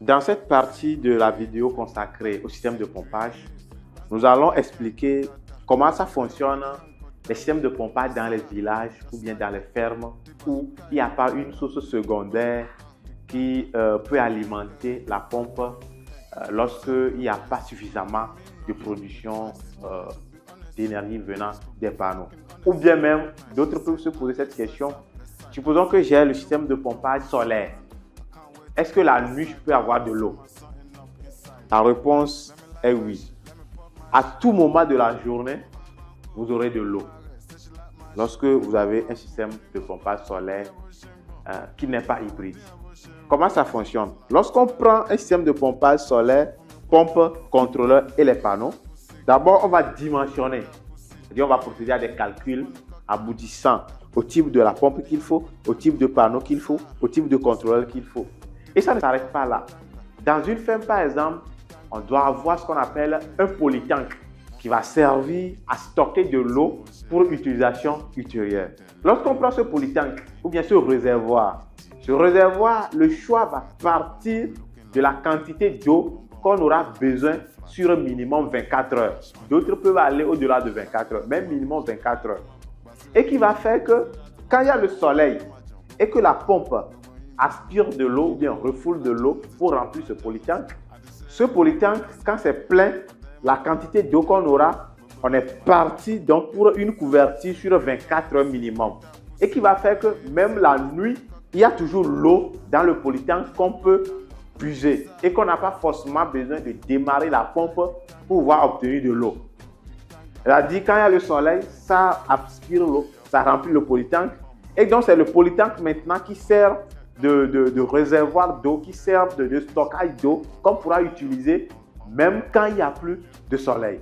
Dans cette partie de la vidéo consacrée au système de pompage, nous allons expliquer comment ça fonctionne les systèmes de pompage dans les villages ou bien dans les fermes où il n'y a pas une source secondaire qui peut alimenter la pompe lorsqu'il n'y a pas suffisamment de production d'énergie venant des panneaux. Ou bien même, d'autres peuvent se poser cette question. Supposons que j'ai le système de pompage solaire. Est-ce que la nuit, je peux avoir de l'eau? La réponse est oui. À tout moment de la journée, vous aurez de l'eau. Lorsque vous avez un système de pompage solaire qui n'est pas hybride. Comment ça fonctionne? Lorsqu'on prend un système de pompage solaire, pompe, contrôleur et les panneaux, d'abord on va dimensionner. C'est-à-dire on va procéder à des calculs aboutissant au type de la pompe qu'il faut, au type de panneau qu'il faut, au type de contrôleur qu'il faut. Et ça ne s'arrête pas là. Dans une ferme, par exemple, on doit avoir ce qu'on appelle un polytank qui va servir à stocker de l'eau pour utilisation ultérieure. Lorsqu'on prend ce polytank ou bien ce réservoir, le choix va partir de la quantité d'eau qu'on aura besoin sur un minimum 24 heures. D'autres peuvent aller au-delà de 24 heures, même minimum 24 heures. Et qui va faire que quand il y a le soleil et que la pompe aspire de l'eau ou bien refoule de l'eau pour remplir ce polytank, quand c'est plein, la quantité d'eau qu'on aura, on est parti donc pour une couverture sur 24 heures minimum. Et qui va faire que même la nuit, il y a toujours l'eau dans le polytank qu'on peut puiser et qu'on n'a pas forcément besoin de démarrer la pompe pour pouvoir obtenir de l'eau. C'est-à-dire quand il y a le soleil, ça aspire l'eau, ça remplit le polytank. Et donc c'est le polytank maintenant qui sert de réservoir d'eau, qui sert de stockage d'eau qu'on pourra utiliser même quand il n'y a plus de soleil.